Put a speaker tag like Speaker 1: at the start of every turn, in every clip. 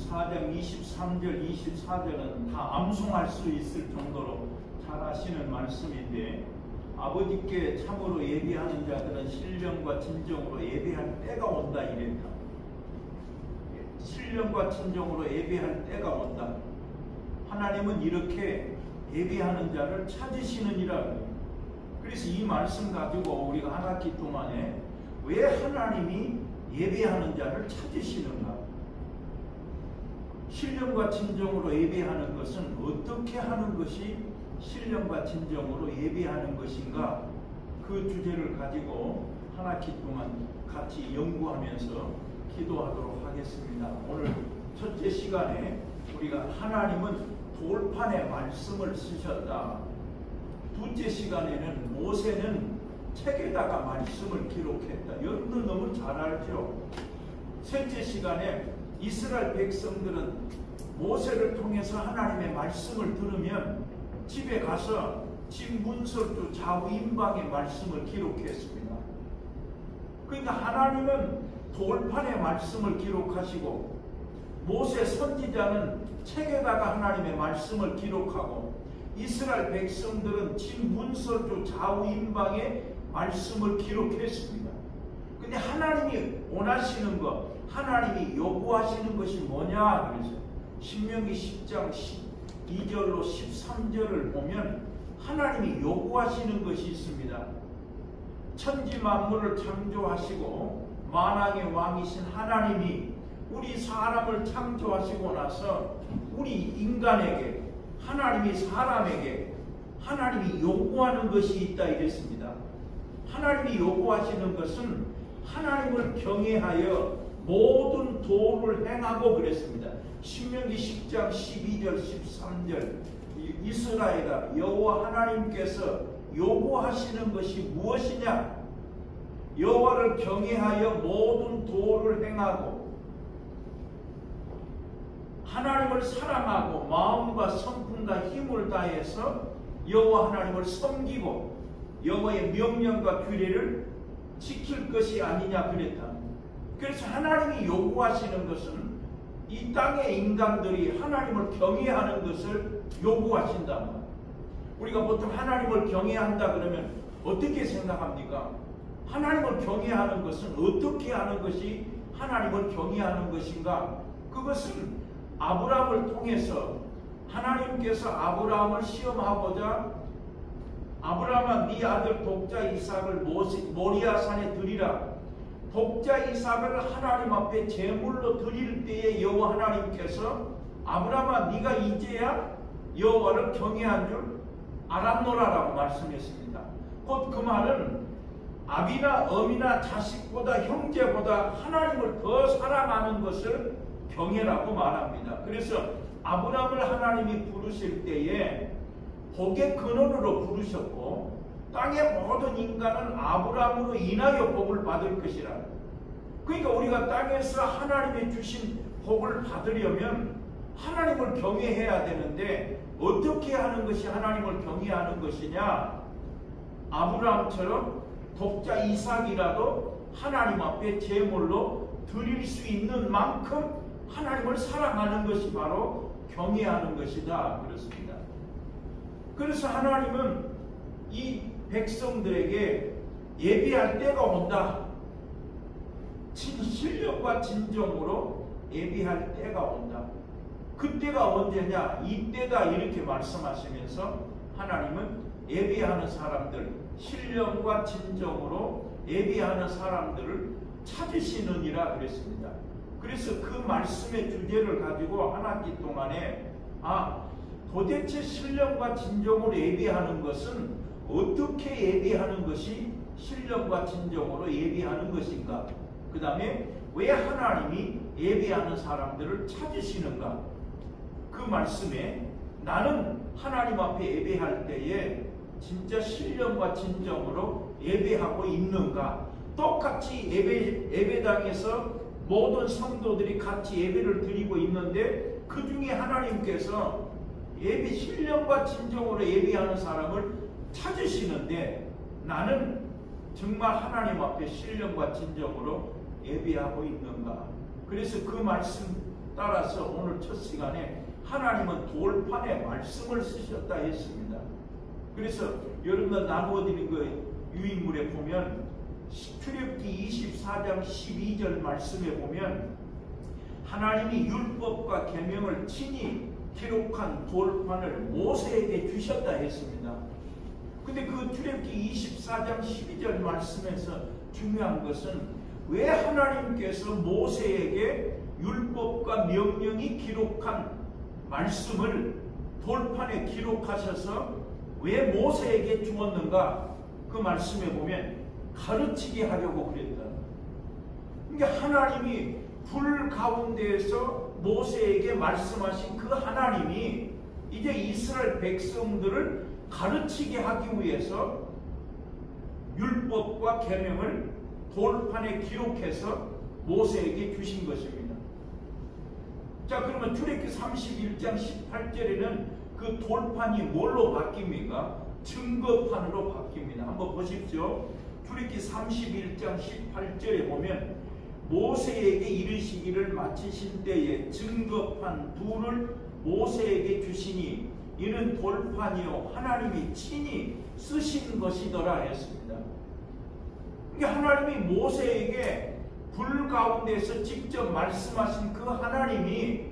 Speaker 1: 4장 23절, 24절은 다 암송할 수 있을 정도로 잘 아시는 말씀인데, 아버지께 참으로 예비하는 자들은 신령과 진정으로 예배할 때가 온다 이랬다. 신령과 진정으로 예배할 때가 온다. 하나님은 이렇게 예배하는 자를 찾으시느니라. 그래서 이 말씀 가지고 우리가 한 학기 동안에 왜 하나님이 예배하는 자를 찾으시는가? 신령과 진정으로 예배하는 것은 어떻게 하는 것이 신령과 진정으로 예배하는 것인가? 그 주제를 가지고 한 학기 동안 같이 연구하면서 기도하도록 하겠습니다. 오늘 첫째 시간에 우리가 하나님은 돌판에 말씀을 쓰셨다. 둘째 시간에는 모세는 책에다가 말씀을 기록했다. 여러분들 너무 잘 알죠? 셋째 시간에 이스라엘 백성들은 모세를 통해서 하나님의 말씀을 들으면 집에 가서 집 문설주 좌우 임방의 말씀을 기록했습니다. 그러니까 하나님은 돌판에 말씀을 기록하시고 모세 선지자는 책에다가 하나님의 말씀을 기록하고 이스라엘 백성들은 집 문설주 좌우 임방의 말씀을 기록했습니다. 근데 하나님이 원하시는 것, 하나님이 요구하시는 것이 뭐냐? 그래서 신명기 10장 12절로 13절을 보면 하나님이 요구하시는 것이 있습니다. 천지 만물을 창조하시고 만왕의 왕이신 하나님이 우리 사람을 창조하시고 나서 우리 인간에게, 하나님이 사람에게 하나님이 요구하는 것이 있다 이랬습니다. 하나님이 요구하시는 것은 하나님을 경외하여 모든 도를 행하고 그랬습니다. 신명기 10장 12절 13절 이스라엘아 여호와 하나님께서 요구하시는 것이 무엇이냐? 여호와를 경외하여 모든 도를 행하고 하나님을 사랑하고 마음과 성품과 힘을 다해서 여호와 하나님을 섬기고 여호와의 명령과 규례를 지킬 것이 아니냐 그랬다. 그래서 하나님이 요구하시는 것은 이 땅의 인간들이 하나님을 경외하는 것을 요구하신다. 우리가 보통 하나님을 경외한다 그러면 어떻게 생각합니까? 하나님을 경외하는 것은 어떻게 하는 것이 하나님을 경외하는 것인가? 그것은 아브라함을 통해서 하나님께서 아브라함을 시험하고자 아브라함아 네 아들 독자 이삭을 모리아산에 드리라. 독자 이삭을 하나님 앞에 제물로 드릴 때에 여호와 하나님께서 아브라함아 네가 이제야 여호와를 경외한 줄 알았노라라고 말씀했습니다. 곧 그 말은 아비나 어미나 자식보다 형제보다 하나님을 더 사랑하는 것을 경외라고 말합니다. 그래서 아브라함을 하나님이 부르실 때에 복의 근원으로 부르셨고 땅의 모든 인간은 아브라함으로 인하여 복을 받을 것이라. 그러니까 우리가 땅에서 하나님이 주신 복을 받으려면 하나님을 경외해야 되는데 어떻게 하는 것이 하나님을 경외하는 것이냐? 아브라함처럼 독자 이삭이라도 하나님 앞에 제물로 드릴 수 있는 만큼 하나님을 사랑하는 것이 바로 경외하는 것이다 그렇습니다. 그래서 하나님은 이 백성들에게 예비할 때가 온다. 신령과 진정으로 예비할 때가 온다. 그때가 언제냐? 이때다 이렇게 말씀하시면서 하나님은 예비하는 사람들, 신령과 진정으로 예비하는 사람들을 찾으시느니라 그랬습니다. 그래서 그 말씀의 주제를 가지고 한 학기 동안에 도대체 신령과 진정으로 예비하는 것은 어떻게 예비하는 것이 신령과 진정으로 예비하는 것인가? 그 다음에 왜 하나님이 예비하는 사람들을 찾으시는가? 그 말씀에 나는 하나님 앞에 예배할 때에 진짜 신령과 진정으로 예배하고 있는가? 똑같이 예배당에서 모든 성도들이 같이 예배를 드리고 있는데 그 중에 하나님께서 예배 신령과 진정으로 예배하는 사람을 찾으시는데 나는 정말 하나님 앞에 신령과 진정으로 예배하고 있는가? 그래서 그 말씀 따라서 오늘 첫 시간에 하나님은 돌판에 말씀을 쓰셨다 했습니다. 그래서 여러분들 나누어드린 그 유인물에 보면 출애굽기 24장 12절 말씀에 보면 하나님이 율법과 계명을 친히 기록한 돌판을 모세에게 주셨다 했습니다. 근데 그 출애굽기 24장 12절 말씀에서 중요한 것은 왜 하나님께서 모세에게 율법과 명령이 기록한 말씀을 돌판에 기록하셔서 왜 모세에게 주었는가? 그 말씀에 보면 가르치게 하려고 그랬다. 그러니까 하나님이 불 가운데에서 모세에게 말씀하신 그 하나님이 이제 이스라엘 백성들을 가르치게 하기 위해서 율법과 계명을 돌판에 기록해서 모세에게 주신 것입니다. 자, 그러면 출애굽기 31장 18절에는 그 돌판이 뭘로 바뀝니까? 증거판으로 바뀝니다. 한번 보십시오. 출애굽기 31장 18절에 보면 모세에게 이르시기를 마치신 때에 증거판 둘을 모세에게 주시니 이는 돌판이요 하나님이 친히 쓰신 것이더라 했습니다. 그러니까 하나님이 모세에게 불 가운데서 직접 말씀하신 그 하나님이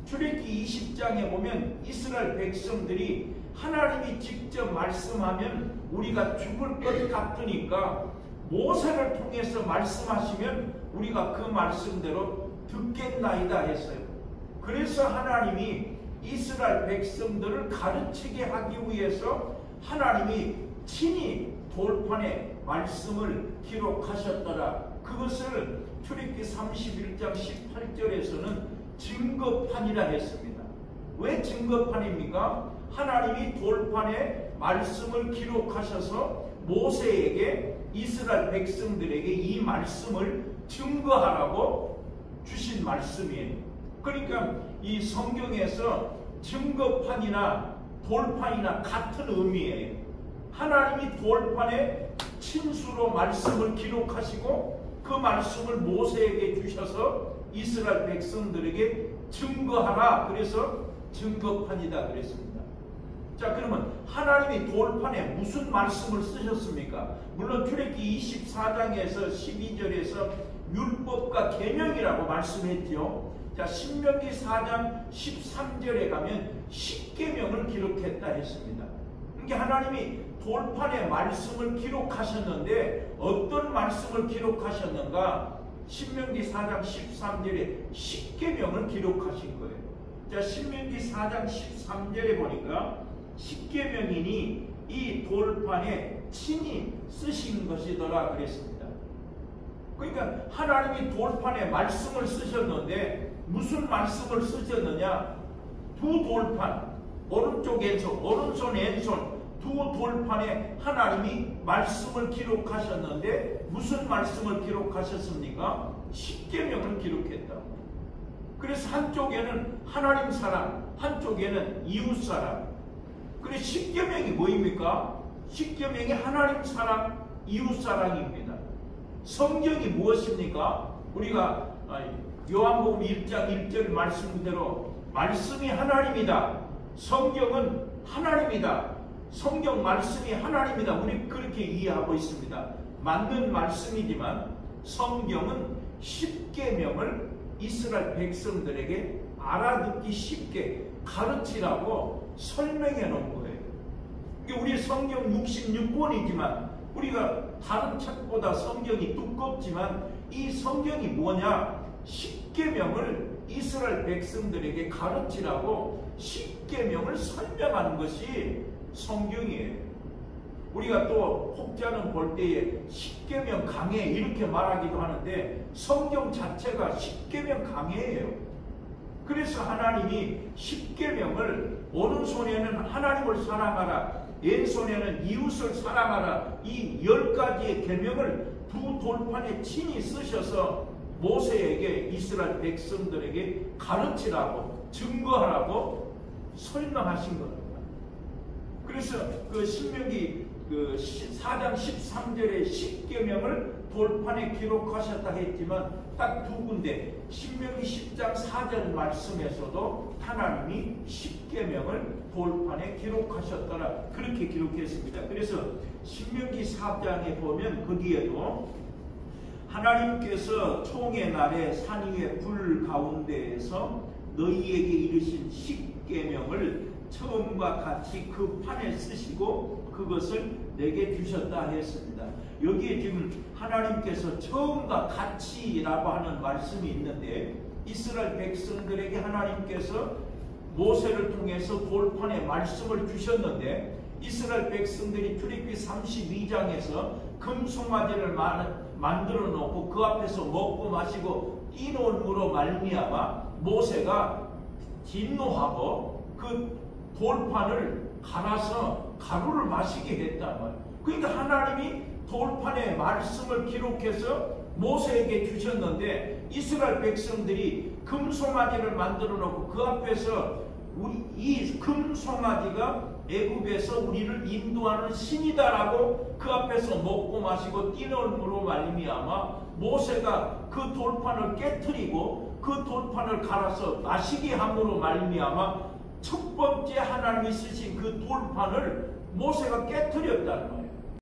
Speaker 1: 출애굽기 20장에 보면 이스라엘 백성들이 하나님이 직접 말씀하면 우리가 죽을 것 같으니까 모세를 통해서 말씀하시면 우리가 그 말씀대로 듣겠나이다 했어요. 그래서 하나님이 이스라엘 백성들을 가르치게 하기 위해서 하나님이 친히 돌판에 말씀을 기록하셨더라. 그것을 출애굽기 31장 18절에서는 증거판이라 했습니다. 왜 증거판입니까? 하나님이 돌판에 말씀을 기록하셔서 모세에게 이스라엘 백성들에게 이 말씀을 증거하라고 주신 말씀이에요. 그러니까 이 성경에서 증거판이나 돌판이나 같은 의미예요. 하나님이 돌판에 친수로 말씀을 기록하시고 그 말씀을 모세에게 주셔서 이스라엘 백성들에게 증거하라. 그래서 증거판이다 그랬습니다. 자, 그러면 하나님이 돌판에 무슨 말씀을 쓰셨습니까? 물론 출애굽기 24장에서 12절에서 율법과 계명이라고 말씀했죠. 자, 신명기 4장 13절에 가면 십계명을 기록했다 했습니다. 그러니까 하나님이 돌판에 말씀을 기록하셨는데 어떤 말씀을 기록하셨는가? 신명기 4장 13절에 십계명을 기록하신 거예요. 자, 신명기 4장 13절에 보니까 십계명이니 이 돌판에 친히 쓰신 것이더라 그랬습니다. 그러니까 하나님이 돌판에 말씀을 쓰셨는데 무슨 말씀을 쓰셨느냐? 두 돌판, 오른쪽 왼손, 오른손 왼손 두 돌판에 하나님이 말씀을 기록하셨는데 무슨 말씀을 기록하셨습니까? 십계명을 기록했다. 그래서 한쪽에는 하나님 사랑, 한쪽에는 이웃 사랑. 그래서 십계명이 뭐입니까? 십계명이 하나님 사랑, 이웃 사랑입니다. 성경이 무엇입니까? 우리가 요한복음 1장 1절 말씀대로 말씀이 하나님이다. 성경은 하나님이다. 성경 말씀이 하나님이다. 우리 그렇게 이해하고 있습니다. 맞는 말씀이지만 성경은 십계명을 이스라엘 백성들에게 알아듣기 쉽게 가르치라고 설명해 놓은 거예요. 우리 성경 66권이지만 우리가 다른 책보다 성경이 두껍지만 이 성경이 뭐냐? 십계명을 이스라엘 백성들에게 가르치라고 십계명을 설명하는 것이 성경이에요. 우리가 또 혹자는 볼 때에 십계명 강해 이렇게 말하기도 하는데 성경 자체가 십계명 강해예요. 그래서 하나님이 십계명을 오른손에는 하나님을 사랑하라, 왼손에는 이웃을 사랑하라, 이 10가지의 계명을 두 돌판에 친히 쓰셔서 모세에게 이스라엘 백성들에게 가르치라고 증거하라고 설명하신 겁니다. 그래서 그 신명기 그 4장 13절의 십계명을 돌판에 기록하셨다 했지만 딱 두 군데 신명기 10장 4절 말씀에서도 하나님이 10계명을 돌판에 기록하셨더라 그렇게 기록했습니다. 그래서 신명기 4장에 보면 거기에도 하나님께서 총의 날에 산 위의 불 가운데에서 너희에게 이르신 10계명을 처음과 같이 그 판에 쓰시고 그것을 내게 주셨다 했습니다. 여기에 지금 하나님께서 처음과 같이라고 하는 말씀이 있는데 이스라엘 백성들에게 하나님께서 모세를 통해서 돌판에 말씀을 주셨는데 이스라엘 백성들이 출애굽기 32장에서 금송아지를 만들어 놓고 그 앞에서 먹고 마시고 뛰놀므로 말미암아 모세가 진노하고 그 돌판을 갈아서 가루를 마시게 했단 말이에요. 그러니까 하나님이 돌판에 말씀을 기록해서 모세에게 주셨는데 이스라엘 백성들이 금송아지를 만들어 놓고 그 앞에서 이 금송아지가 애굽에서 우리를 인도하는 신이다라고 그 앞에서 먹고 마시고 뛰놀므로 말미암아 모세가 그 돌판을 깨트리고 그 돌판을 갈아서 마시게 함으로 말미암아 첫 번째 하나님이 쓰신 그 돌판을 모세가 깨트렸다는 거예요.